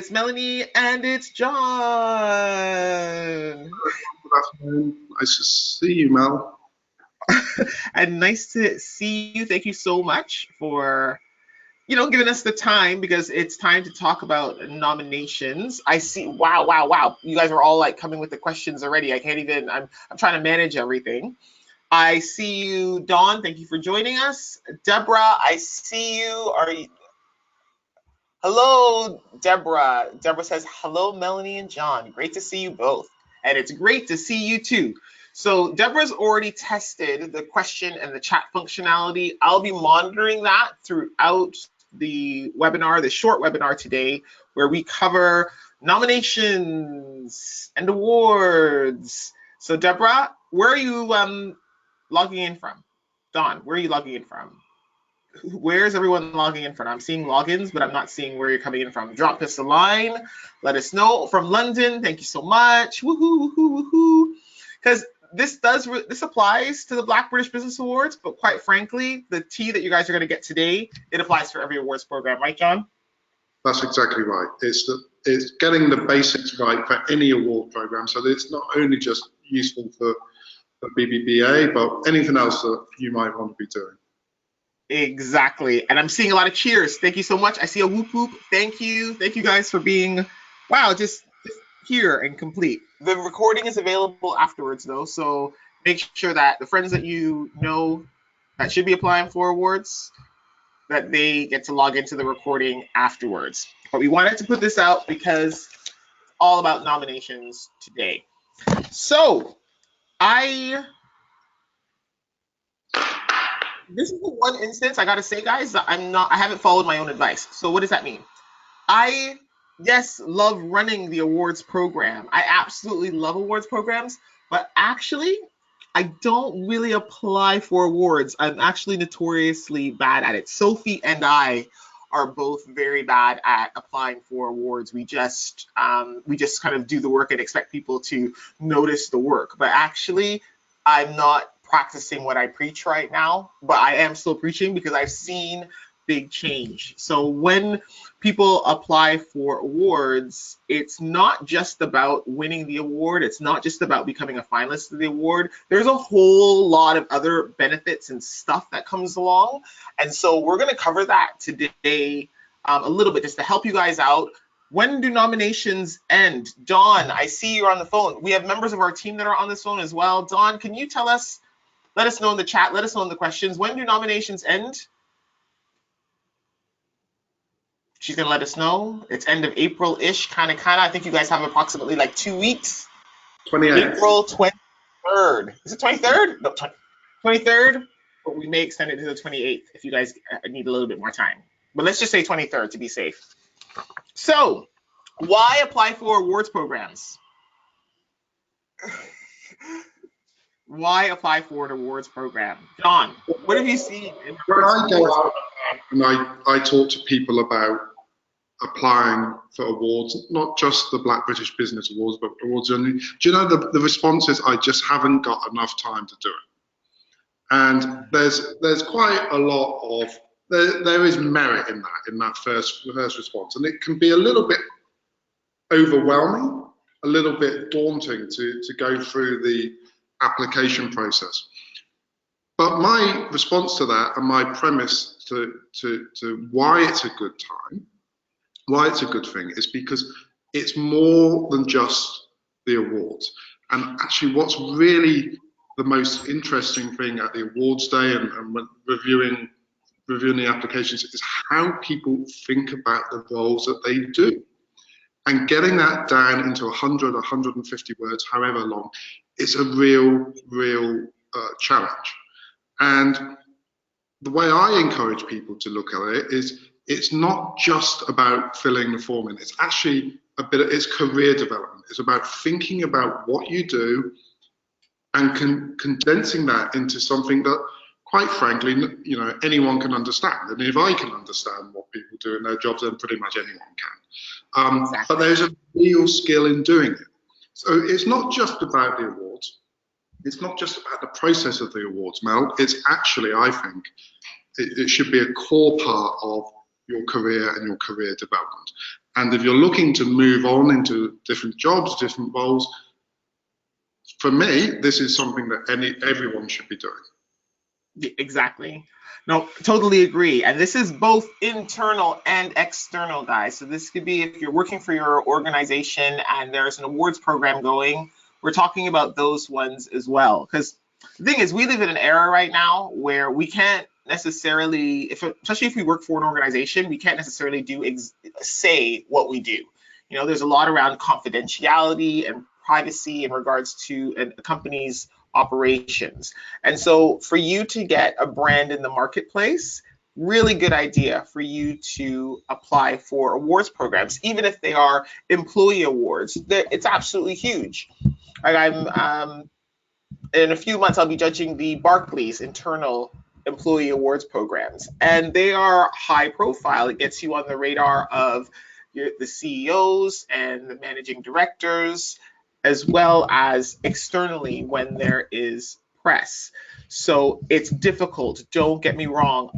it's Melanie and it's John. Good afternoon. Nice to see you, Mel. And nice to see you. Thank you so much for, giving us the time because it's time to talk about nominations. I see. Wow, wow, wow. You guys are all like coming with the questions already. I can't even, I'm trying to manage everything. I see you, Dawn. Thank you for joining us. Deborah, I see you. Hello, Deborah. Deborah says, hello, Melanie and John. Great to see you both. And it's great to see you too. So Deborah's already tested the question and the chat functionality. I'll be monitoring that throughout the webinar, the short webinar today, where we cover nominations and awards. So Deborah, where are you logging in from? Dawn, where are you logging in from? Where's everyone logging in from? I'm seeing logins, but I'm not seeing where you're coming in from. Drop us a line. Let us know. From London, thank you so much. Woohoo, woohoo, woohoo. Because this applies to the Black British Business Awards, but quite frankly, the tea that you guys are going to get today, it applies for every awards program, right, John? That's exactly right. It's getting the basics right for any award program, so that it's not only just useful for BBBA, but anything else that you might want to be doing. Exactly. And I'm seeing a lot of cheers. Thank you so much. I see a whoop whoop. Thank you. Thank you guys for being, wow, just here and complete. The recording is available afterwards though, so make sure that the friends that you know that should be applying for awards, that they get to log into the recording afterwards. But we wanted to put this out because it's all about nominations today. So this is the one instance I gotta say, guys, that I haven't followed my own advice. So what does that mean? I, yes, love running the awards program. I absolutely love awards programs, but actually, I don't really apply for awards. I'm actually notoriously bad at it. Sophie and I are both very bad at applying for awards. We just kind of do the work and expect people to notice the work. But actually, I'm not practicing what I preach right now, but I am still preaching because I've seen big change. So when people apply for awards, it's not just about winning the award. It's not just about becoming a finalist of the award. There's a whole lot of other benefits and stuff that comes along. And so we're going to cover that today a little bit just to help you guys out. When do nominations end? Dawn, I see you're on the phone. We have members of our team that are on this phone as well. Dawn, can you tell us, let us know in the chat, let us know in the questions, when do nominations end? She's going to let us know. It's end of April-ish, kind of. I think you guys have approximately like 2 weeks. 28th. April 23rd. Is it 23rd? No, 23rd, but we may extend it to the 28th if you guys need a little bit more time. But let's just say 23rd to be safe. So, why apply for awards programs? Why apply for an awards program? John, what have you seen? When I go out and I talk to people about applying for awards, not just the Black British Business Awards, but awards generally, do you know the response is, I just haven't got enough time to do it. And there's quite a lot of, there is merit in that first response. And it can be a little bit overwhelming, a little bit daunting to go through the application process. But my response to that and my premise to why it's a good time, why it's a good thing, is because it's more than just the awards. And actually what's really the most interesting thing at the awards day and when reviewing the applications is how people think about the roles that they do. And getting that down into 100, 150 words, however long, is a real challenge. And the way I encourage people to look at it is it's not just about filling the form in. It's actually it's career development. It's about thinking about what you do and condensing that into something that, quite frankly, anyone can understand. And if I can understand what people do in their jobs, then pretty much anyone can. Exactly. But there's a real skill in doing it. So it's not just about the awards. It's not just about the process of the awards, Mel. It's actually, I think, it should be a core part of your career and your career development. And if you're looking to move on into different jobs, different roles, for me, this is something that everyone should be doing. Exactly. No, totally agree. And this is both internal and external, guys. So this could be if you're working for your organization and there's an awards program going, we're talking about those ones as well. Because the thing is, we live in an era right now where we can't necessarily, especially if we work for an organization, we can't necessarily say what we do. You know, there's a lot around confidentiality and privacy in regards to a company's operations. And so for you to get a brand in the marketplace, really good idea for you to apply for awards programs, even if they are employee awards. It's absolutely huge. Like I'm in a few months, I'll be judging the Barclays internal employee awards programs, and they are high profile. It gets you on the radar of the CEOs and the managing directors, as well as externally when there is press. So it's difficult. Don't get me wrong.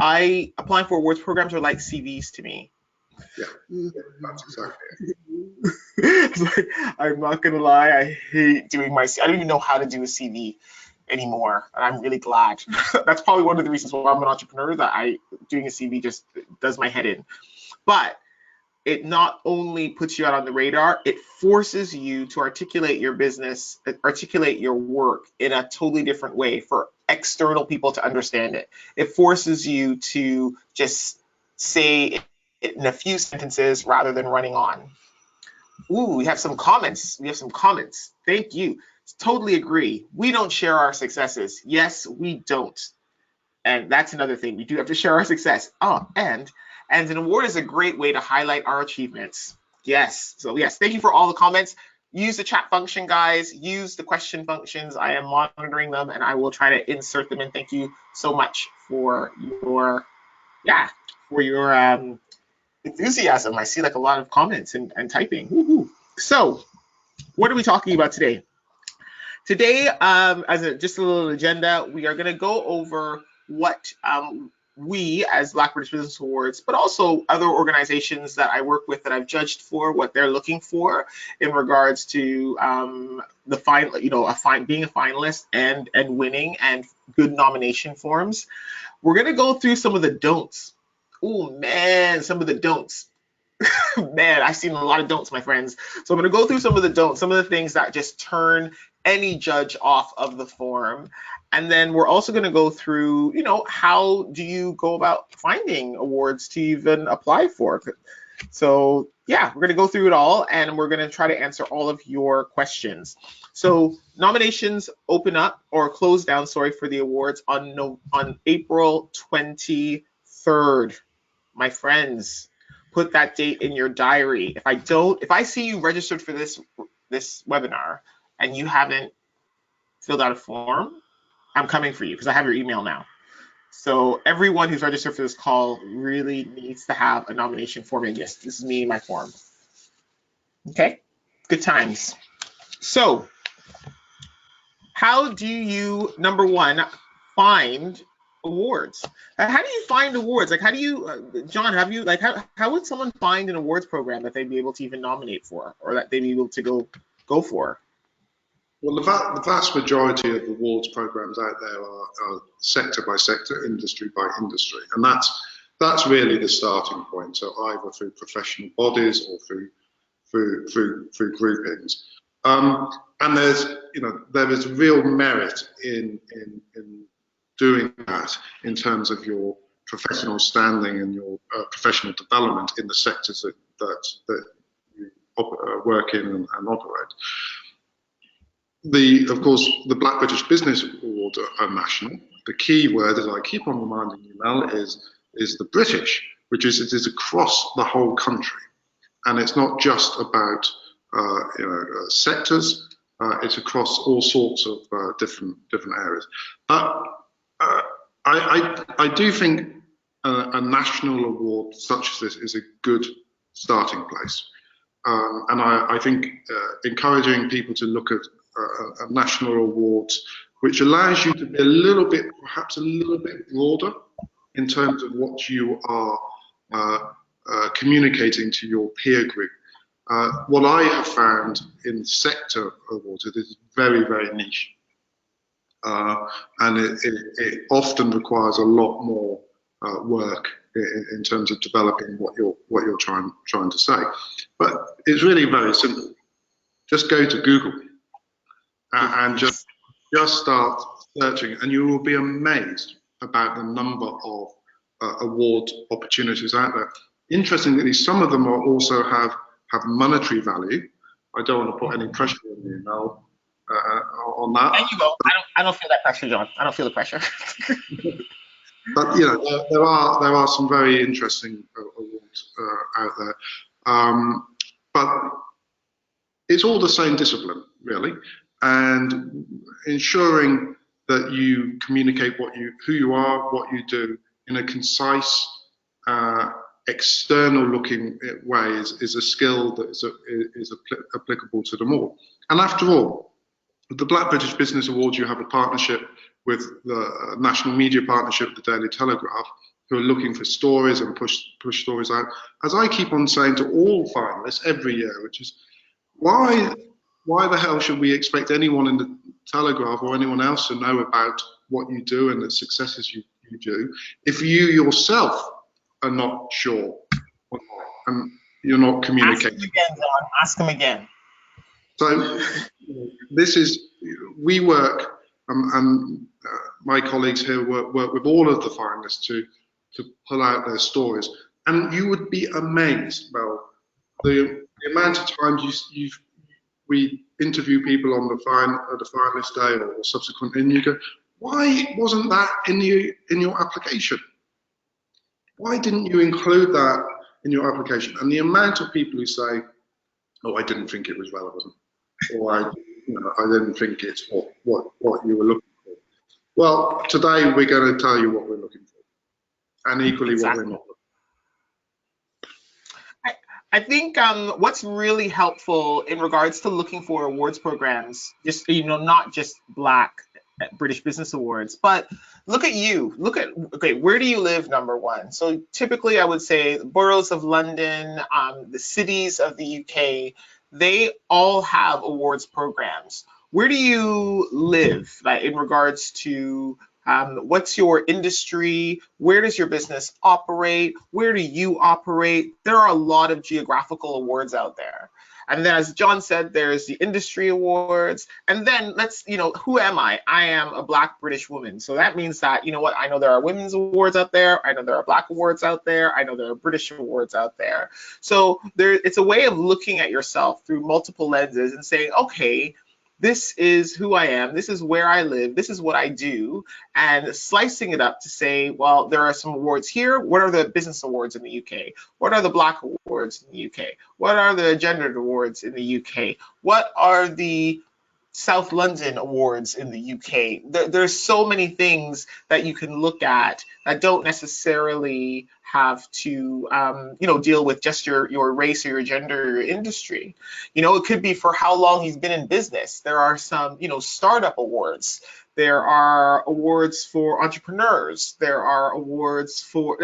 Applying for awards programs are like CVs to me. Yeah, that's exactly It's like, I'm not gonna lie, I hate doing my. I don't even know how to do a CV anymore, and I'm really glad. That's probably one of the reasons why I'm an entrepreneur. That doing a CV just does my head in. But it not only puts you out on the radar, it forces you to articulate your business, articulate your work in a totally different way for external people to understand it. It forces you to just say it in a few sentences rather than running on. Ooh, we have some comments. Thank you. Totally agree. We don't share our successes. Yes, we don't. And that's another thing. We do have to share our success. Oh, and an award is a great way to highlight our achievements. Yes. So yes, thank you for all the comments. Use the chat function, guys. Use the question functions. I am monitoring them, and I will try to insert them in. Thank you so much for your enthusiasm. I see like a lot of comments and typing. Woo-hoo. So, what are we talking about today? Today, just a little agenda, we are going to go over what we as Black British Business Awards, but also other organizations that I work with that I've judged for, what they're looking for in regards to being a finalist and winning and good nomination forms. We're going to go through some of the don'ts. Oh man, some of the don'ts. Man, I've seen a lot of don'ts, my friends. So I'm going to go through some of the don'ts, some of the things that just turn any judge off of the form. And then we're also going to go through, how do you go about finding awards to even apply for? So yeah, we're going to go through it all, and we're going to try to answer all of your questions. So nominations open up or close down, for the awards on April 23rd, my friends. Put that date in your diary. If I see you registered for this webinar and you haven't filled out a form, I'm coming for you because I have your email now. So everyone who's registered for this call really needs to have a nomination form. And yes, this is me, my form. Okay, good times. So how do you, number one, find awards? How do you find awards? Like, how do you, John, how would someone find an awards program that they'd be able to even nominate for, or that they'd be able to go for? Well, the vast majority of awards programs out there are sector by sector, industry by industry, and that's really the starting point. So either through professional bodies or through groupings, and there is real merit in doing that in terms of your professional standing and your professional development in the sectors that you work in and operate. Of course, the Black British Business Awards are national. The key word, as I keep on reminding you, Mel, is the British, which is it is across the whole country, and it's not just about sectors. It's across all sorts of different areas. But I do think a national award such as this is a good starting place, and I think encouraging people to look at a national awards, which allows you to be perhaps a little bit broader in terms of what you are communicating to your peer group. What I have found in sector awards, it is very, very niche. And it often requires a lot more work in terms of developing what you're trying to say. But it's really very simple. Just go to Google and just start searching, and you will be amazed about the number of award opportunities out there. Interestingly, some of them are also have monetary value. I don't want to put any pressure on you now on that. There you go. I don't feel that pressure, John. I don't feel the pressure. But you know, there are some very interesting awards out there. But it's all the same discipline, really, and ensuring that you communicate who you are, what you do in a concise, external-looking way is a skill that is applicable to them all. And after all, with the Black British Business Awards, you have a partnership with the National Media Partnership, the Daily Telegraph, who are looking for stories and push stories out. As I keep on saying to all finalists every year, which is, why the hell should we expect anyone in the Telegraph or anyone else to know about what you do and the successes you do if you yourself are not sure and you're not communicating? Ask him again, John. Ask him again. So this is, we work, and my colleagues here work with all of the finalists to pull out their stories. And you would be amazed, Mel, the amount of times we interview people on the finalist day or subsequently, and you go, why wasn't that in your application? Why didn't you include that in your application? And the amount of people who say, oh, I didn't think it was relevant, or I didn't think it's what you were looking for. Well, today we're going to tell you what we're looking for, and equally exactly what we're not looking for. I think what's really helpful in regards to looking for awards programs, just not just Black British Business Awards, but look at you. Okay, where do you live? Number one. So typically, I would say the boroughs of London, the cities of the UK, they all have awards programs. Where do you live, like, in regards to what's your industry? Where does your business operate? Where do you operate? There are a lot of geographical awards out there. And then, as John said, there's the industry awards. And then who am I? I am a Black British woman. So that means that, I know there are women's awards out there. I know there are Black awards out there. I know there are British awards out there. So it's a way of looking at yourself through multiple lenses and saying, okay, this is who I am, this is where I live, this is what I do, and slicing it up to say, well, there are some awards here. What are the business awards in the UK? What are the Black awards in the UK? What are the gendered awards in the UK? What are the South London awards in the UK? There's so many things that you can look at that don't necessarily have to deal with just your race or your gender or your industry. It could be for how long you've been in business. There are some startup awards. There are awards for entrepreneurs. There are awards for,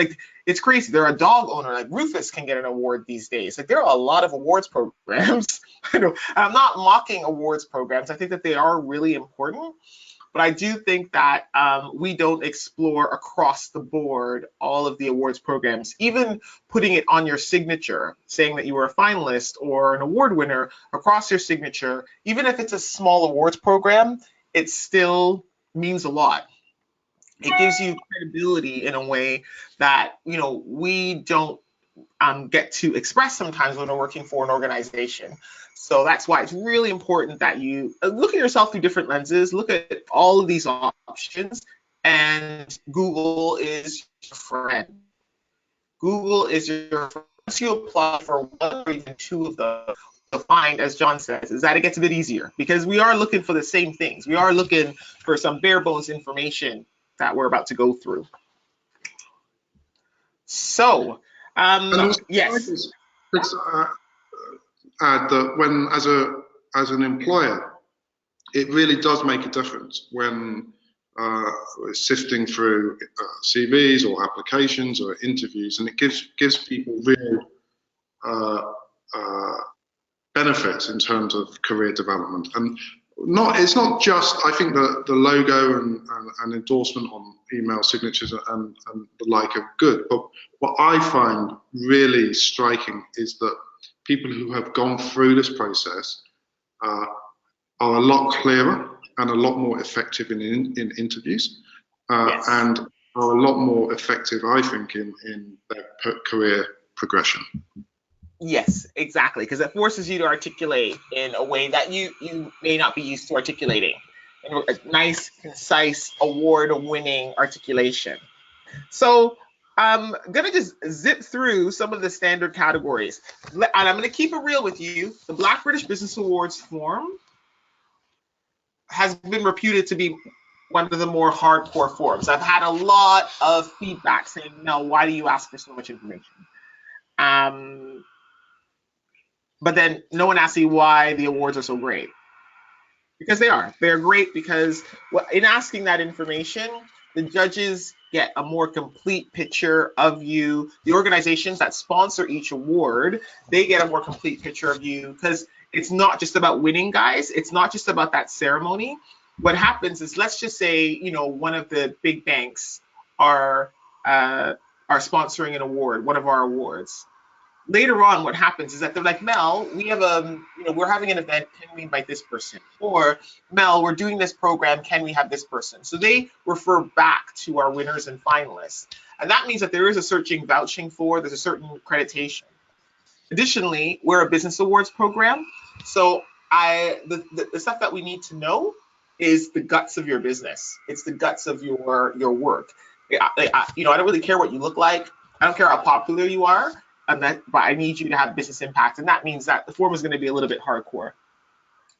it's crazy. There are a dog owner, like Rufus can get an award these days. There are a lot of awards programs. I'm not mocking awards programs. I think that they are really important. But I do think that we don't explore across the board all of the awards programs. Even putting it on your signature, saying that you were a finalist or an award winner across your signature, even if it's a small awards program, it still means a lot. It gives you credibility in a way that we don't get to express sometimes when we're working for an organization. So that's why it's really important that you look at yourself through different lenses, look at all of these options, and Google is your friend. Google is your friend. Once you apply for one or even two of them, you'll find, as John says, is that it gets a bit easier because we are looking for the same things. We are looking for some bare bones information that we're about to go through. So, yes. Add that when, as an employer, it really does make a difference when sifting through CVs or applications or interviews, and it gives people real uh, uh, benefits in terms of career development. And it's not just, I think the logo and endorsement on email signatures and the like are good, but what I find really striking is that people who have gone through this process are a lot clearer and a lot more effective in interviews, Yes. and are a lot more effective, I think, in their career progression. Yes, exactly, because it forces you to articulate in a way that you may not be used to articulating. A nice, concise, award-winning articulation. So I'm gonna just zip through some of the standard categories, and I'm gonna keep it real with you. The Black British Business Awards form has been reputed to be one of the more hardcore forms. I've had a lot of feedback saying, "No, why do you ask for so much information?" But then no one asks you why the awards are so great. Because they are. They're great because in asking that information, the judges get a more complete picture of you. The organizations that sponsor each award, they get a more complete picture of you because it's not just about winning, guys. It's not just about that ceremony. What happens is, let's just say, one of the big banks are sponsoring an award, one of our awards. Later on, what happens is that they're like, Mel, we have we're having an event. Can we invite this person? Or Mel, we're doing this program. Can we have this person? So they refer back to our winners and finalists. And that means that there is a searching vouching for, there's a certain accreditation. Additionally, we're a business awards program. So the stuff that we need to know is the guts of your business. It's the guts of your work. I don't really care what you look like. I don't care how popular you are. But I need you to have business impact. And that means that the form is going to be a little bit hardcore.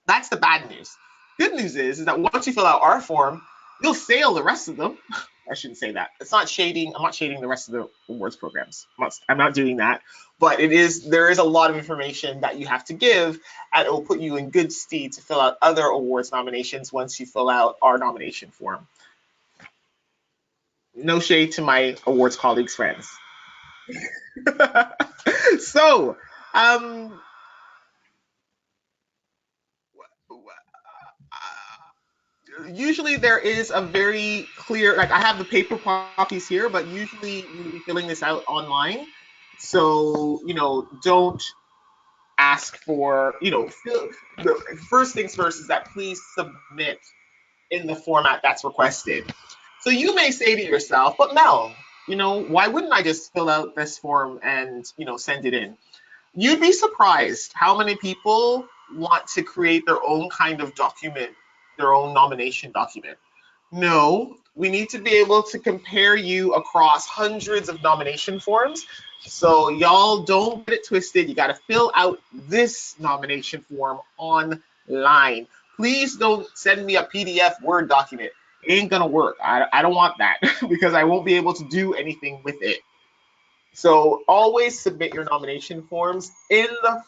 That's the bad news. Good news is that once you fill out our form, you'll sail the rest of them. I shouldn't say that. It's not shading. I'm not shading the rest of the awards programs. I'm not doing that. But there is a lot of information that you have to give, and it will put you in good stead to fill out other awards nominations once you fill out our nomination form. No shade to my awards colleagues, friends. So, usually there is a very clear, like I have the paper copies here, but usually you'll be filling this out online. So, don't ask for, first things first is that please submit in the format that's requested. So you may say to yourself, but Mel, why wouldn't I just fill out this form and, send it in? You'd be surprised how many people want to create their own kind of document, their own nomination document. No, we need to be able to compare you across hundreds of nomination forms. So y'all don't get it twisted. You got to fill out this nomination form online. Please don't send me a PDF Word document. It ain't going to work. I don't want that because I won't be able to do anything with it. So always submit your nomination forms in the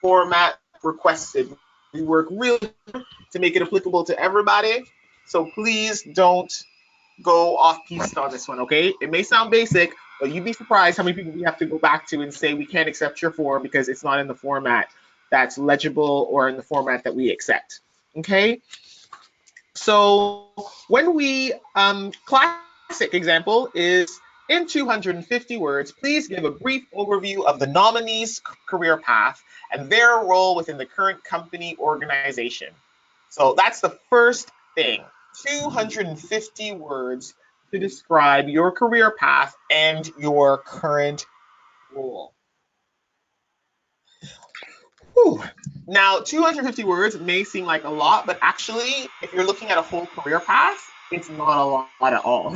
format requested. We work really hard to make it applicable to everybody. So please don't go off piste on this one, okay? It may sound basic, but you'd be surprised how many people we have to go back to and say we can't accept your form because it's not in the format that's legible or in the format that we accept, okay? So when we, classic example is in 250 words, please give a brief overview of the nominee's career path and their role within the current company organization. So that's the first thing. 250 words to describe your career path and your current role. Whew. Now, 250 words may seem like a lot, but actually, if you're looking at a whole career path, it's not a lot at all.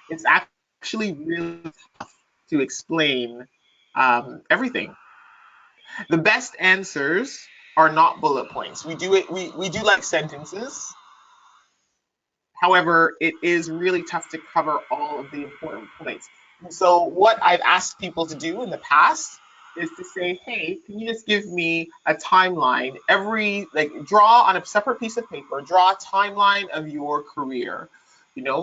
It's actually really tough to explain everything. The best answers are not bullet points. We do like sentences. However, it is really tough to cover all of the important points. And so what I've asked people to do in the past is to say, hey, can you just give me a timeline? Draw on a separate piece of paper, draw a timeline of your career,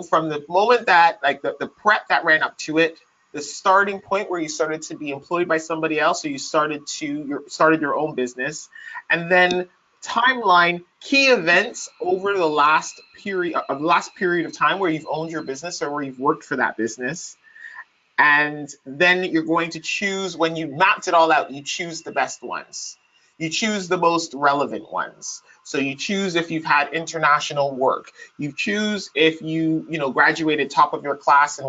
from the moment that, the prep that ran up to it, the starting point where you started to be employed by somebody else, or you started your own business, and then timeline, key events over the last period of time where you've owned your business or where you've worked for that business. And then you're going to choose, when you mapped it all out, you choose the best ones. You choose the most relevant ones. So you choose if you've had international work. You choose if graduated top of your class and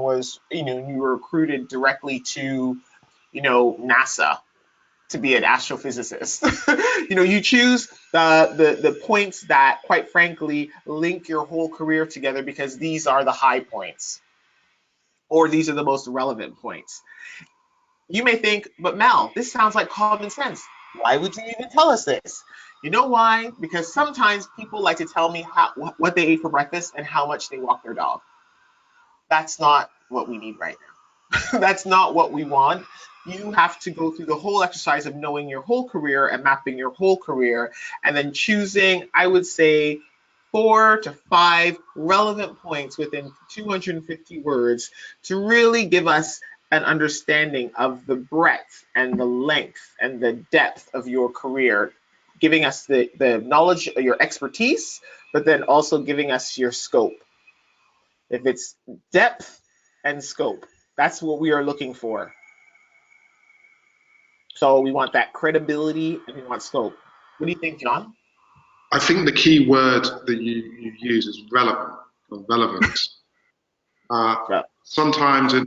you were recruited directly to, NASA to be an astrophysicist. You choose the points that, quite frankly, link your whole career together, because these are the high points, or these are the most relevant points. You may think, but Mel, this sounds like common sense. Why would you even tell us this? You know why? Because sometimes people like to tell me what they ate for breakfast and how much they walk their dog. That's not what we need right now. That's not what we want. You have to go through the whole exercise of knowing your whole career and mapping your whole career, and then choosing, I would say, 4 to 5 relevant points within 250 words to really give us an understanding of the breadth and the length and the depth of your career, giving us the knowledge, your expertise, but then also giving us your scope. If it's depth and scope, that's what we are looking for. So we want that credibility and we want scope. What do you think, John? I think the key word that you use is relevant or relevance. Yeah. Sometimes in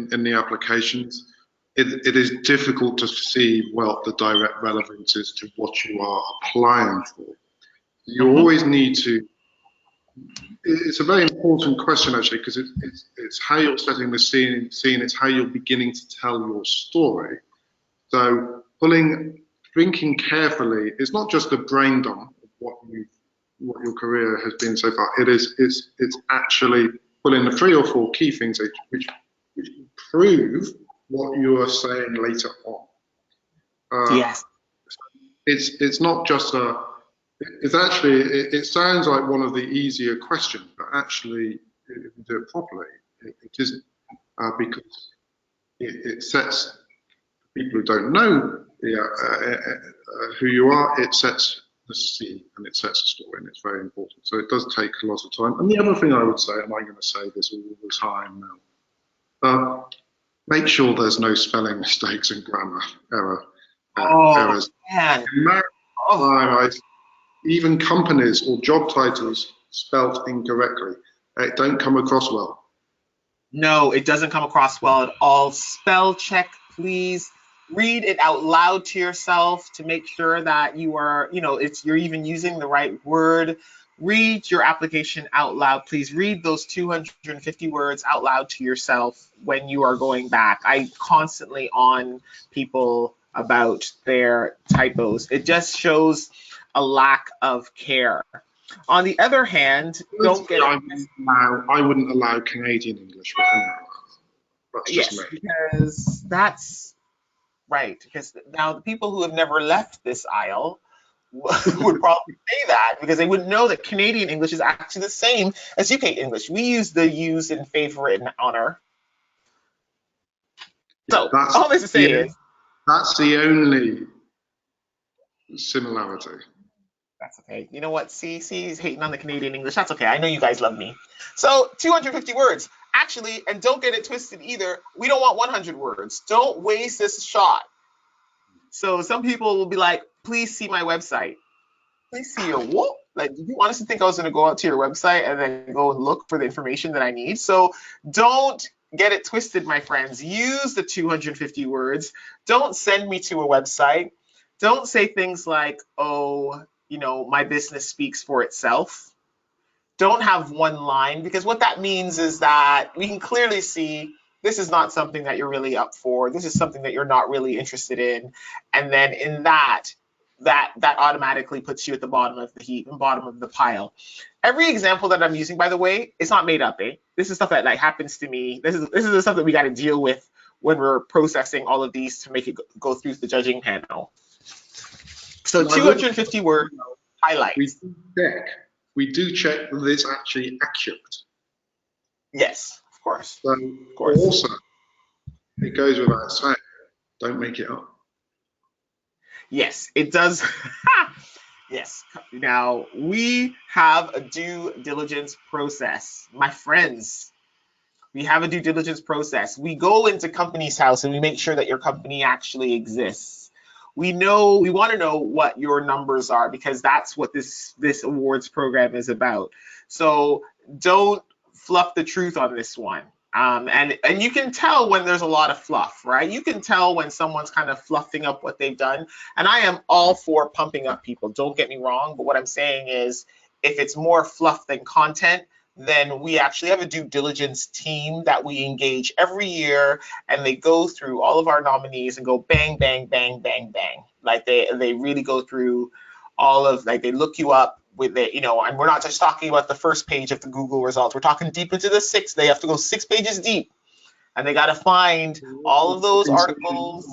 the applications, it is difficult to see what the direct relevance is to what you are applying for. You always need to. It's a very important question, actually, because it's how you're setting the scene. It's how you're beginning to tell your story. So thinking carefully, it's not just a brain dump of what your career has been so far. It's actually pulling the 3 or 4 key things which prove what you are saying later on. Yes. It's not just it sounds like one of the easier questions, but actually, if you do it properly, it isn't, because it sets people who don't know who you are, it sets the scene and it sets a story, and it's very important. So it does take a lot of time. And the other thing I would say, and I'm going to say this all the time now, make sure there's no spelling mistakes and grammar errors. Man. Even companies or job titles spelt incorrectly, it don't come across well. No, it doesn't come across well at all. Spell check, please. Read it out loud to yourself to make sure that you are, you're even using the right word. Read your application out loud, please. Read those 250 words out loud to yourself when you are going back. I constantly on people about their typos. It just shows a lack of care. On the other hand, don't get I wouldn't allow Canadian English, but anyway, that's just me. Because that's right. Because now the people who have never left this aisle would probably say that, because they wouldn't know that Canadian English is actually the same as UK English. We use the use in favorite and honor. So all this to say is that's the only similarity. That's okay. You know what? He's hating on the Canadian English. That's okay. I know you guys love me. So 250 words. Actually, and don't get it twisted either, we don't want 100 words. Don't waste this shot. So some people will be like, please see my website. Please see your what? Like, did you honestly think I was going to go out to your website and then go and look for the information that I need? So don't get it twisted, my friends. Use the 250 words. Don't send me to a website. Don't say things like, my business speaks for itself. Don't have one line, because what that means is that we can clearly see this is not something that you're really up for. This is something that you're not really interested in. And then in that automatically puts you at the bottom of the heap and bottom of the pile. Every example that I'm using, by the way, it's not made up, eh? This is stuff that happens to me. This is the stuff that we got to deal with when we're processing all of these to make it go through the judging panel. So 250 word highlights. We do check that it's actually accurate. Yes, of course. So also, it goes without saying, don't make it up. Yes, it does. Yes. Now, we have a due diligence process. My friends, we have a due diligence process. We go into company's house and we make sure that your company actually exists. We want to know what your numbers are because that's what this awards program is about. So don't fluff the truth on this one. And you can tell when there's a lot of fluff, right? You can tell when someone's kind of fluffing up what they've done. And I am all for pumping up people. Don't get me wrong. But what I'm saying is if it's more fluff than content, then we actually have a due diligence team that we engage every year, and they go through all of our nominees and go bang, bang, bang, bang, bang. Like they really go through all of, like, they look you up with the, and we're not just talking about the first page of the Google results. We're talking deep into the six. They have to go 6 pages deep, and they got to find all of those articles.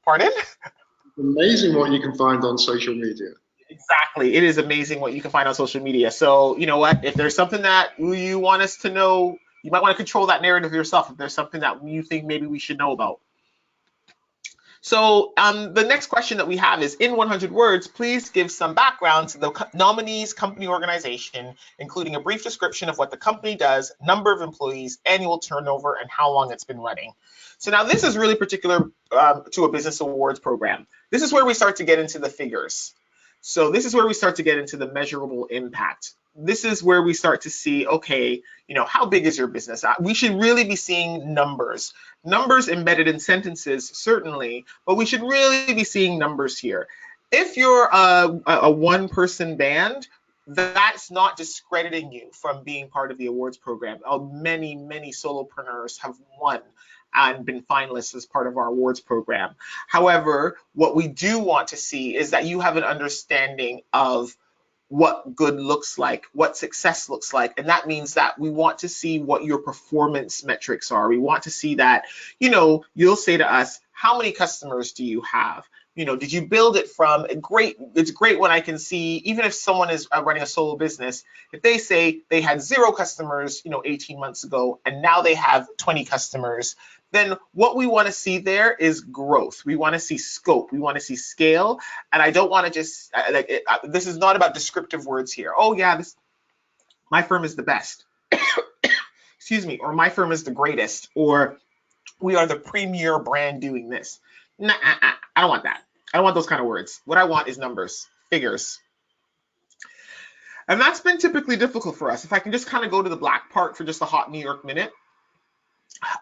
Pardon? It's amazing what you can find on social media. Exactly. It is amazing what you can find on social media. So, you know what? If there's something that you want us to know, you might want to control that narrative yourself if there's something that you think maybe we should know about. So the next question that we have is, in 100 words, please give some background to the nominee's company organization, including a brief description of what the company does, number of employees, annual turnover, and how long it's been running. So now this is really particular to a business awards program. This is where we start to get into the figures. So this is where we start to get into the measurable impact. This is where we start to see, okay, how big is your business? We should really be seeing numbers. Numbers embedded in sentences, certainly, but we should really be seeing numbers here. If you're a one-person band, that's not discrediting you from being part of the awards program. Many, many solopreneurs have won and been finalists as part of our awards program. However, what we do want to see is that you have an understanding of what good looks like, what success looks like. And that means that we want to see what your performance metrics are. We want to see that, you'll say to us, how many customers do you have? Did you build it from great? It's great when I can see, even if someone is running a solo business, if they say they had 0 customers, 18 months ago, and now they have 20 customers, then what we want to see there is growth. We want to see scope. We want to see scale. And I don't want to just, this is not about descriptive words here. Oh yeah, my firm is the best. Excuse me. Or my firm is the greatest. Or we are the premier brand doing this. Nah, I don't want that. I don't want those kind of words. What I want is numbers, figures. And that's been typically difficult for us. If I can just kind of go to the black part for just a hot New York minute.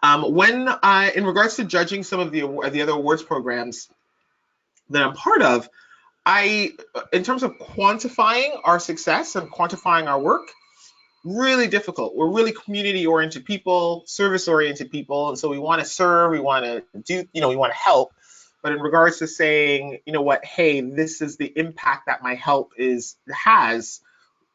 In regards to judging some of the other awards programs that I'm part of, in terms of quantifying our success and quantifying our work, really difficult. We're really community-oriented people, service-oriented people, and so we want to serve, we want to do, we want to help. But in regards to saying, hey, this is the impact that my help has,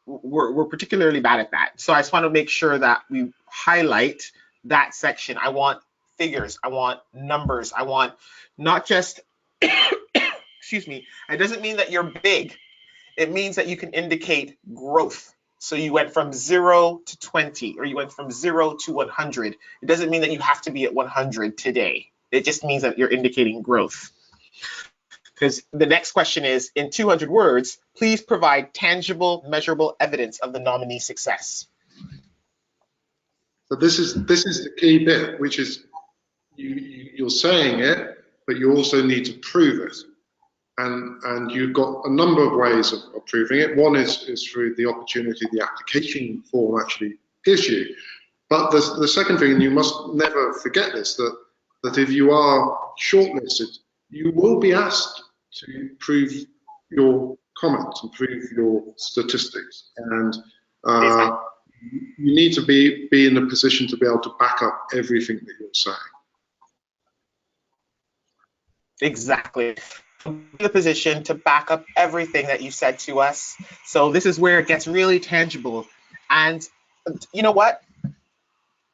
we're particularly bad at that. So I just want to make sure that we highlight that section. I want figures. I want numbers. I want not just, excuse me, it doesn't mean that you're big. It means that you can indicate growth. So you went from 0 to 20, or you went from 0 to 100. It doesn't mean that you have to be at 100 today. It just means that you're indicating growth. Because the next question is, in 200 words, please provide tangible, measurable evidence of the nominee's success. So this is the key bit, which is you're saying it, but you also need to prove it. And you've got a number of ways of proving it. One is through the opportunity the application form actually gives you. But the second thing, and you must never forget this, that if you are shortlisted, you will be asked to prove your comments and prove your statistics. And you need to be in a position to be able to back up everything that you're saying. Exactly. The position to back up everything that you said to us. So this is where it gets really tangible. And you know what?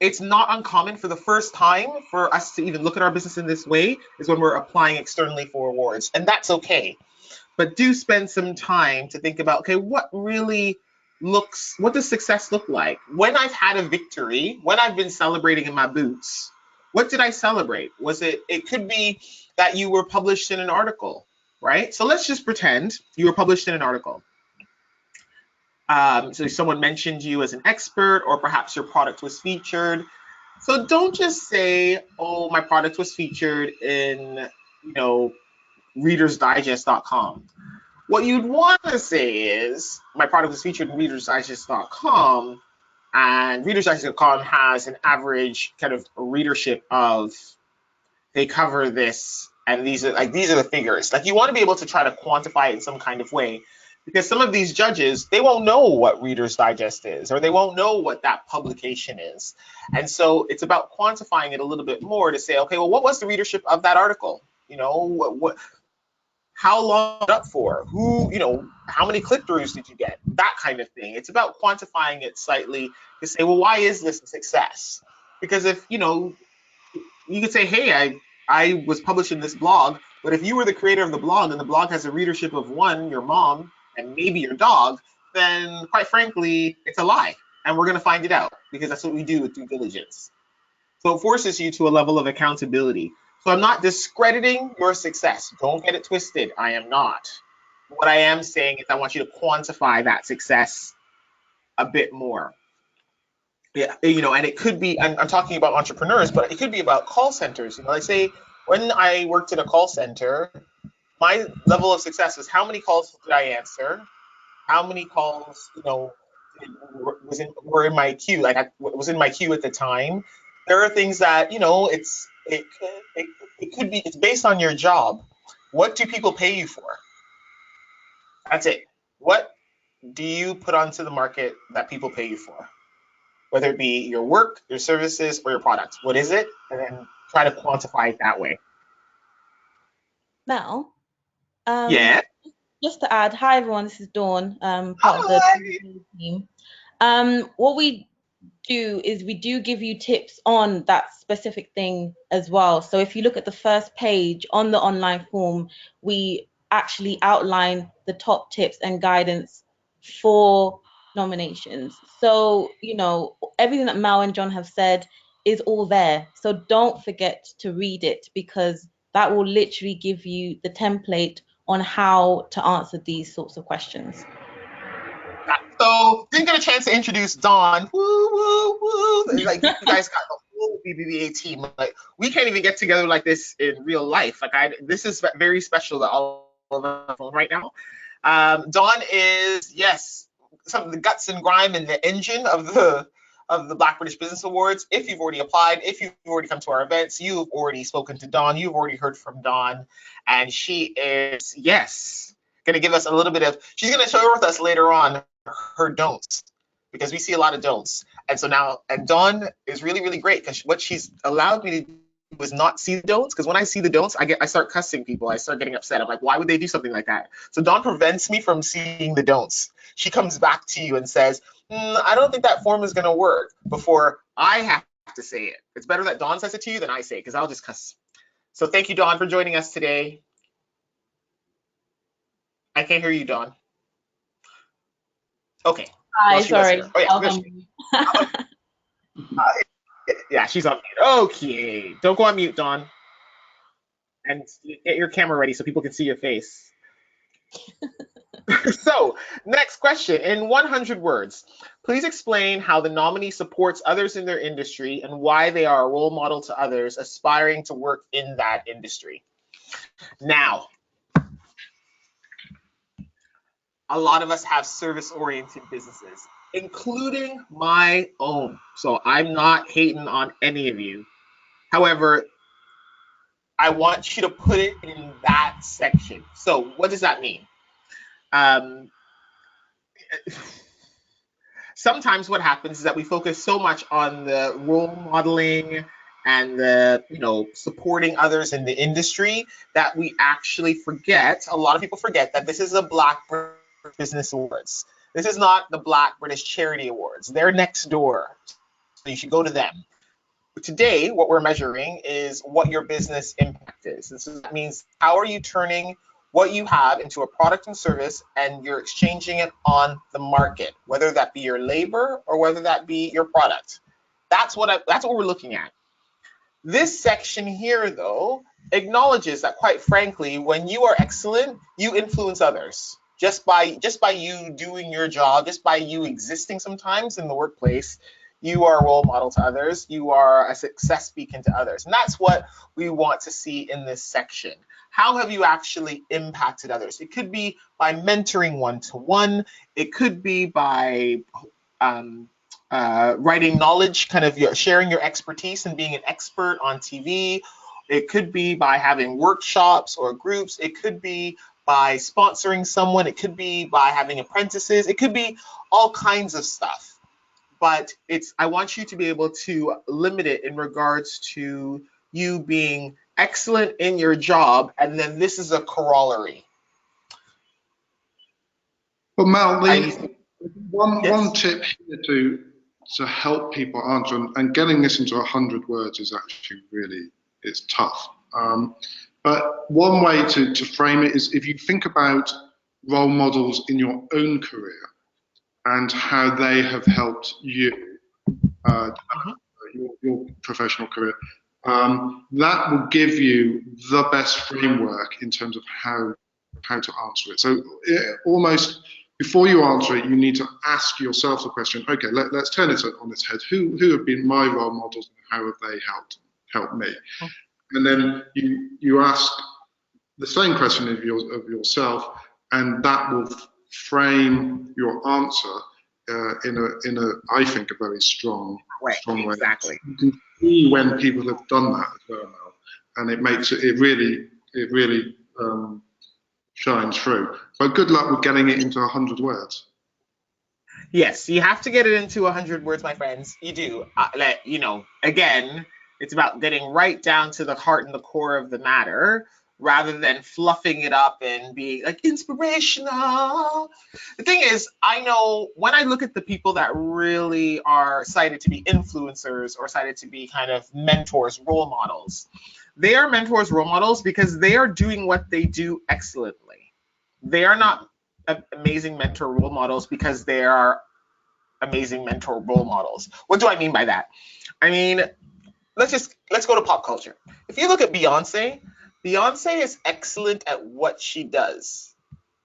It's not uncommon for the first time for us to even look at our business in this way is when we're applying externally for awards. And that's okay. But do spend some time to think about, okay, what does success look like? When I've had a victory, when I've been celebrating in my boots, What did I celebrate? It could be that you were published in an article, right? So let's just pretend you were published in an article. So someone mentioned you as an expert, or perhaps your product was featured. So don't just say, oh, my product was featured in, readersdigest.com. What you'd want to say is, my product was featured in readersdigest.com, and readersdigest.com has an average kind of readership of, they cover this, and these are the figures. Like, you want to be able to try to quantify it in some kind of way, because some of these judges, they won't know what Reader's Digest is, or they won't know what that publication is. And so it's about quantifying it a little bit more to say, okay, well, what was the readership of that article? How long was it up for? How many click-throughs did you get? That kind of thing. It's about quantifying it slightly to say, well, why is this a success? Because if, you could say, hey, I was published in this blog, but if you were the creator of the blog and the blog has a readership of 1, your mom, and maybe your dog, then quite frankly, it's a lie. And we're going to find it out, because that's what we do with due diligence. So it forces you to a level of accountability. So I'm not discrediting your success. Don't get it twisted. I am not. What I am saying is I want you to quantify that success a bit more. Yeah, and it could be, I'm talking about entrepreneurs, but it could be about call centers. Like, say, when I worked in a call center, my level of success was how many calls did I answer? How many calls, were in my queue? Like, I was in my queue at the time. There are things that, it could be, it's based on your job. What do people pay you for? That's it. What do you put onto the market that people pay you for? Whether it be your work, your services, or your products. What is it? And then try to quantify it that way. Mel, Yeah. just to add, hi everyone, this is Dawn, part of the team. What we do is we do give you tips on that specific thing as well. So if you look at the first page on the online form, we actually outline the top tips and guidance for nominations. So, everything that Mel and John have said is all there. So don't forget to read it, because that will literally give you the template on how to answer these sorts of questions. So didn't get a chance to introduce Dawn. Woo, woo, woo. Like, you guys got the whole BBVA team. Like, we can't even get together like this in real life. Like, this is very special to all of us right now. Dawn is, yes, some of the guts and grime and the engine of the Black British Business Awards. If you've already applied, if you've already come to our events, you've already spoken to Dawn, you've already heard from Dawn, and she is, yes, going to give us a little bit of, she's going to share with us later on her don'ts, because we see a lot of don'ts. And so now, and Dawn is really, really great, because what she's allowed me to do is not see the don'ts, because when I see the don'ts, I start cussing people. I start getting upset. I'm like, why would they do something like that? So Dawn prevents me from seeing the don'ts. She comes back to you and says, I don't think that form is going to work, before I have to say it. It's better that Dawn says it to you than I say it, because I'll just cuss. So thank you, Dawn, for joining us today. I can't hear you, Dawn. Okay. Hi, well, sorry. Oh, yeah, yeah, she's on mute. Okay. Don't go on mute, Dawn. And get your camera ready so people can see your face. So, next question. In 100 words, please explain how the nominee supports others in their industry and why they are a role model to others aspiring to work in that industry. Now, a lot of us have service-oriented businesses, including my own. So I'm not hating on any of you. However, I want you to put it in that section. So what does that mean? Sometimes what happens is that we focus so much on the role modeling and the, supporting others in the industry that we actually forget, a lot of people forget, that this is a Black Business Awards. This is not the Black British Charity Awards. They're next door. So you should go to them. Today, what we're measuring is what your business impact is. And so that means, how are you turning what you have into a product and service, and you're exchanging it on the market, whether that be your labor or whether that be your product. That's what we're looking at. This section here, though, acknowledges that, quite frankly, when you are excellent, you influence others. Just by you doing your job, just by you existing sometimes in the workplace, you are a role model to others. You are a success beacon to others. And that's what we want to see in this section. How have you actually impacted others? It could be by mentoring one-to-one. It could be by writing knowledge, kind of sharing your expertise and being an expert on TV. It could be by having workshops or groups. It could be by sponsoring someone. It could be by having apprentices. It could be all kinds of stuff. But I want you to be able to limit it in regards to you being excellent in your job, and then this is a corollary. But Mal, Yes. one tip here to help people answer, and getting this into 100 words is actually it's tough. But one way to frame it is if you think about role models in your own career and how they have helped you your professional career, that will give you the best framework in terms of how to answer it. So almost before you answer it, you need to ask yourself the question, okay, let's turn it on its head. Who have been my role models and how have they helped me? And then you ask the same question of yourself, and that will frame your answer in a I think a very strong way. Exactly. You can see when people have done that as well now, and it makes it really shines through. But good luck with getting it into 100 words. Yes, you have to get it into 100 words, my friends. You do. Again, it's about getting right down to the heart and the core of the matter rather than fluffing it up and being like inspirational. The thing is, I know when I look at the people that really are cited to be influencers or cited to be kind of mentors, role models, they are mentors, role models because they are doing what they do excellently. They are not amazing mentor role models because they are amazing mentor role models. What do I mean by that? I mean, let's go to pop culture. If you look at Beyonce is excellent at what she does.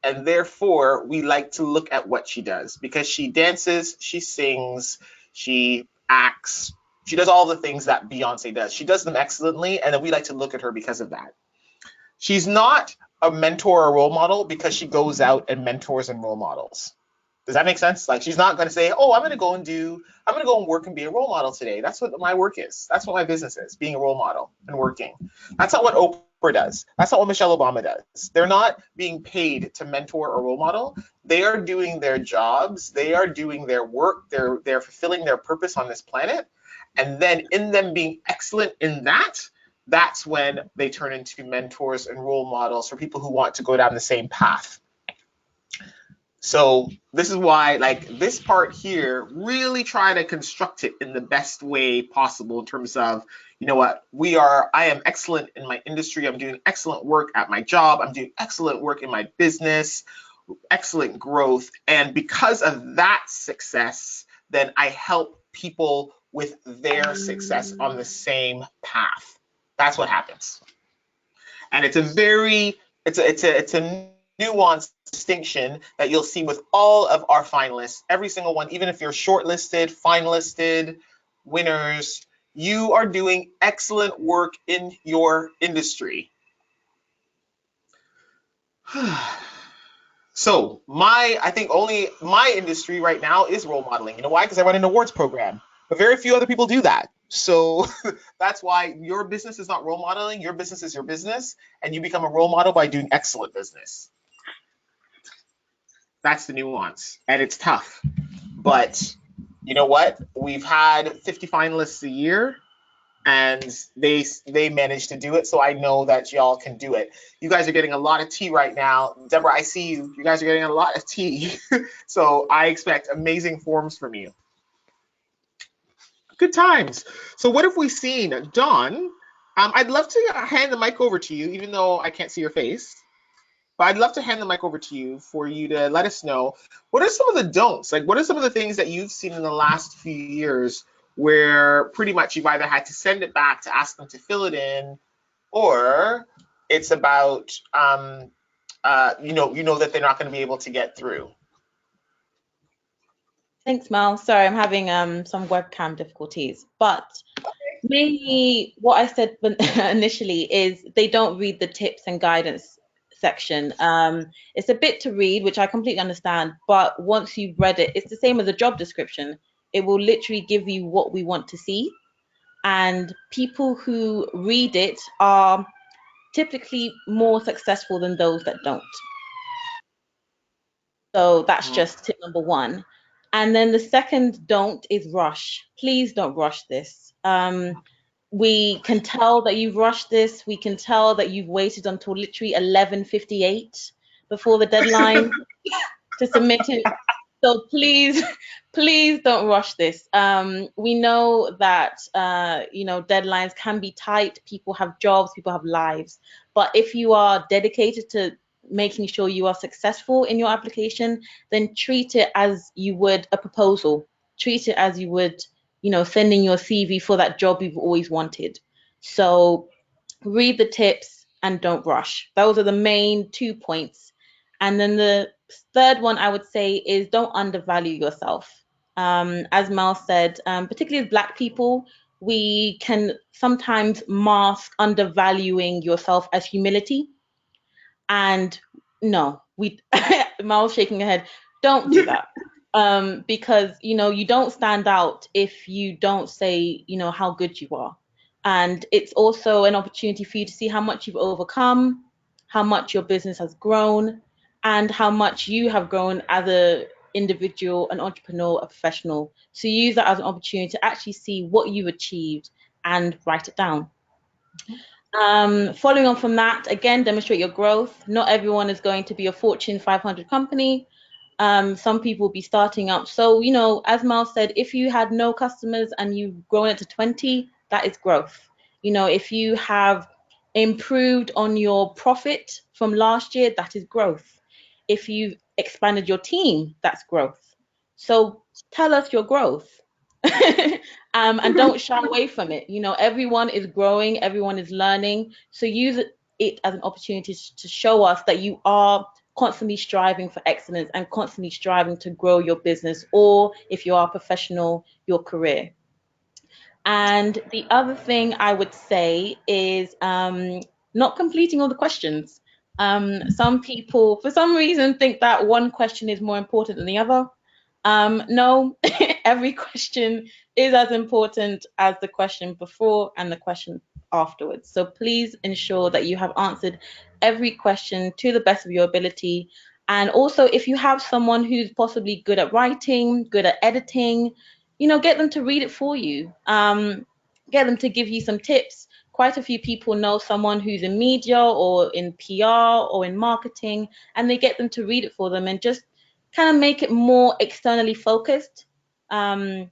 And therefore, we like to look at what she does because she dances, she sings, she acts, she does all the things that Beyonce does. She does them excellently, and then we like to look at her because of that. She's not a mentor or role model because she goes out and mentors and role models. Does that make sense? Like she's not going to say, "Oh, I'm going to go and work and be a role model today." That's what my work is. That's what my business is, being a role model and working. That's not what Oprah does. That's not what Michelle Obama does. They're not being paid to mentor or role model. They are doing their jobs. They are doing their work. They're fulfilling their purpose on this planet. And then in them being excellent in that, that's when they turn into mentors and role models for people who want to go down the same path. So this is why, like this part here, really try to construct it in the best way possible in terms of, you know what, I am excellent in my industry. I'm doing excellent work at my job. I'm doing excellent work in my business, excellent growth. And because of that success, then I help people with their success on the same path. That's what happens. And it's a nuanced distinction that you'll see with all of our finalists, every single one, even if you're shortlisted, finalisted, winners, you are doing excellent work in your industry. So I think only my industry right now is role modeling. You know why? Because I run an awards program, but very few other people do that. So that's why your business is not role modeling. Your business is your business, and you become a role model by doing excellent business. That's the nuance, and it's tough. But you know what? We've had 50 finalists a year, and they managed to do it. So I know that y'all can do it. You guys are getting a lot of tea right now. Deborah, I see you. You guys are getting a lot of tea. So I expect amazing forms from you. Good times. So what have we seen? Dawn, I'd love to hand the mic over to you, even though I can't see your face. But I'd love to hand the mic over to you for you to let us know what are some of the don'ts? Like, what are some of the things that you've seen in the last few years where pretty much you've either had to send it back to ask them to fill it in, or it's about you know that they're not going to be able to get through. Thanks, Mel. Sorry, I'm having some webcam difficulties, but mainly what I said initially is they don't read the tips and guidance section. It's a bit to read, which I completely understand, but once you've read it, it's the same as a job description. It will literally give you what we want to see. And people who read it are typically more successful than those that don't. So that's just tip number one. And then the second don't is rush. Please don't rush this. We can tell that you've rushed this. We can tell that you've waited until literally 11:58 before the deadline to submit it. So please, please don't rush this. We know that deadlines can be tight. People have jobs, people have lives. But if you are dedicated to making sure you are successful in your application, then treat it as you would a proposal. Treat it as you would, sending your CV for that job you've always wanted. So read the tips and don't rush. Those are the main 2 points. And then the third one I would say is don't undervalue yourself. As Mel said, particularly as Black people, we can sometimes mask undervaluing yourself as humility. And no, Mel's shaking her head. Don't do that. Because you don't stand out if you don't say how good you are. And it's also an opportunity for you to see how much you've overcome, how much your business has grown, and how much you have grown as a individual, an entrepreneur, a professional. So use that as an opportunity to actually see what you've achieved and write it down. Following on from that, again, demonstrate your growth. Not everyone is going to be a Fortune 500 company. Some people will be starting up. So, as Mel said, if you had no customers and you've grown it to 20, that is growth. If you have improved on your profit from last year, that is growth. If you've expanded your team, that's growth. So tell us your growth. And don't shy away from it. Everyone is growing, everyone is learning. So use it as an opportunity to show us that you are constantly striving for excellence and constantly striving to grow your business, or if you are a professional, your career. And the other thing I would say is not completing all the questions. Some people, for some reason, think that one question is more important than the other. No, every question is as important as the question before and the question afterwards. So please ensure that you have answered every question to the best of your ability. And also, if you have someone who's possibly good at writing, good at editing, get them to read it for you. Get them to give you some tips. Quite a few people know someone who's in media or in PR or in marketing, and they get them to read it for them and just kind of make it more externally focused, and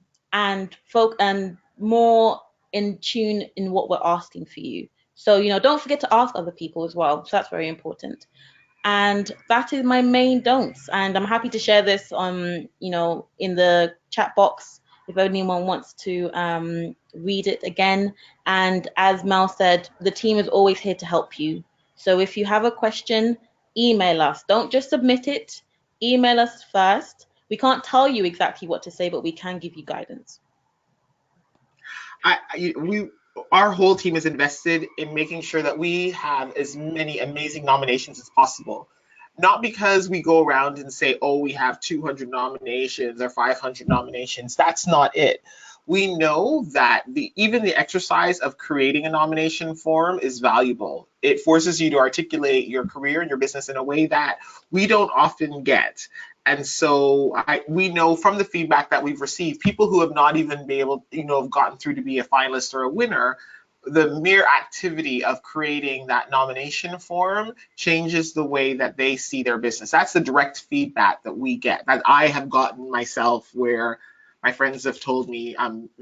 more in tune in what we're asking for you. So, don't forget to ask other people as well. So that's very important. And that is my main don'ts. And I'm happy to share this on, in the chat box if anyone wants to read it again. And as Mel said, the team is always here to help you. So if you have a question, email us. Don't just submit it. Email us first. We can't tell you exactly what to say, but we can give you guidance. Our whole team is invested in making sure that we have as many amazing nominations as possible. Not because we go around and say, oh, we have 200 nominations or 500 nominations. That's not it. We know that even the exercise of creating a nomination form is valuable. It forces you to articulate your career and your business in a way that we don't often get. And so we know from the feedback that we've received, people who have not even been able, have gotten through to be a finalist or a winner, the mere activity of creating that nomination form changes the way that they see their business. That's the direct feedback that we get, that I have gotten myself, where my friends have told me,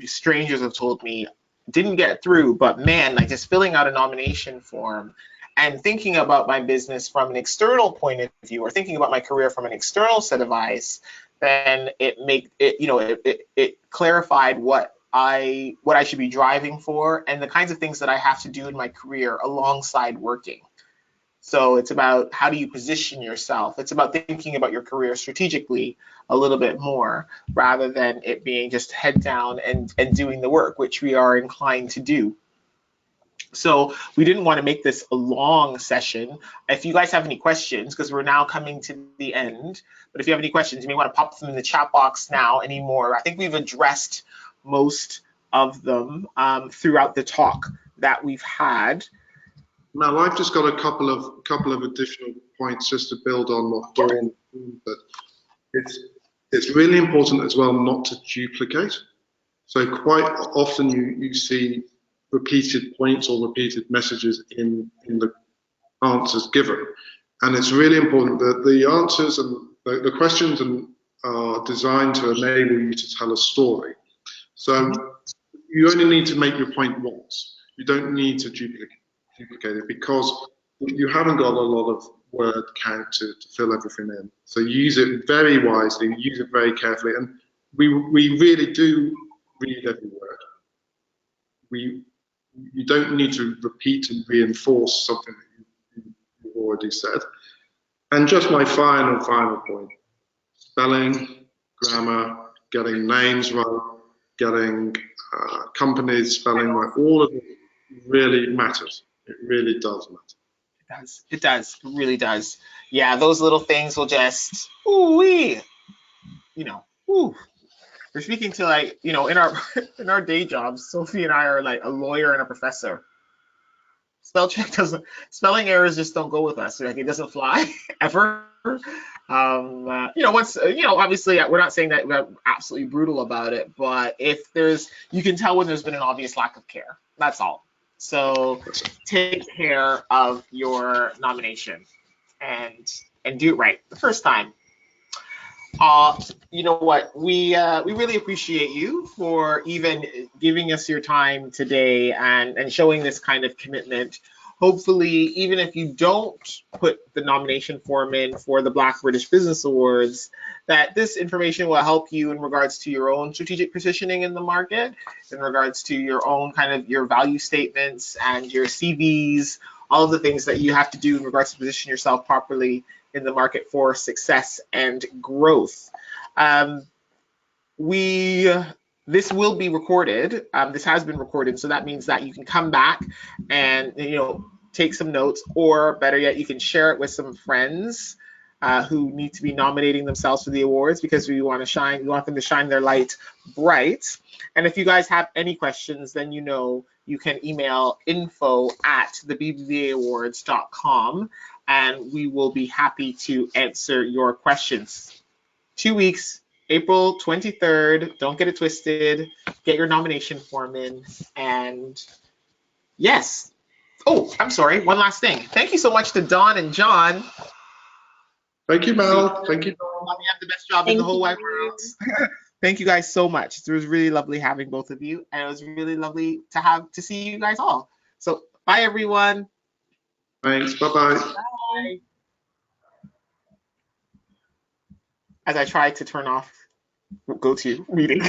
strangers have told me, didn't get through, but man, like just filling out a nomination form and thinking about my business from an external point of view, or thinking about my career from an external set of eyes, then it clarified what what I should be driving for, and the kinds of things that I have to do in my career alongside working. So it's about how do you position yourself. It's about thinking about your career strategically a little bit more rather than it being just head down and doing the work, which we are inclined to do. So we didn't want to make this a long session. If you guys have any questions, because we're now coming to the end, but if you have any questions, you may want to pop them in the chat box now anymore. I think we've addressed most of them throughout the talk that we've had. Mel, I've just got a couple of additional points just to build on what Dawn said. It's really important as well not to duplicate. So quite often you see repeated points or repeated messages in the answers given, and it's really important that the answers and the questions are designed to enable you to tell a story. So you only need to make your point once. You don't need to duplicate it because you haven't got a lot of word count to fill everything in. So use it very wisely, use it very carefully, and we really do read every word. You don't need to repeat and reinforce something that you've already said. And just my final point: spelling, grammar, getting names right, getting companies spelling right. All of it really matters. It really does matter. It does. It really does. Yeah, those little things will just, ooh-wee, you know, ooh. We're speaking to, like, you know, in our day jobs, Sophie and I are like a lawyer and a professor. Spelling errors just don't go with us. Like, it doesn't fly ever. You know, once, you know, obviously we're not saying that we're absolutely brutal about it, but if you can tell when there's been an obvious lack of care. That's all. So take care of your nomination and do it right the first time. You know what? We really appreciate you for even giving us your time today and showing this kind of commitment. Hopefully, even if you don't put the nomination form in for the Black British Business Awards, that this information will help you in regards to your own strategic positioning in the market, in regards to your own kind of your value statements and your CVs, all of the things that you have to do in regards to position yourself properly in the market for success and growth. This will be recorded. This has been recorded, so that means that you can come back and, you know, take some notes, or better yet, you can share it with some friends who need to be nominating themselves for the awards, because we want them to shine their light bright. And if you guys have any questions, then you know you can email info@thebbawards.com, and we will be happy to answer your questions. 2 weeks, April 23rd. Don't get it twisted. Get your nomination form in. And yes. Oh, I'm sorry. One last thing. Thank you so much to Dawn and John. Thank you, Mel. Thank you, Dawn. You have the best job in the whole wide world. Thank you guys so much. It was really lovely having both of you, and it was really lovely to see you guys all. So bye, everyone. Thanks. Bye-bye. Bye. As I try to turn off go to meeting.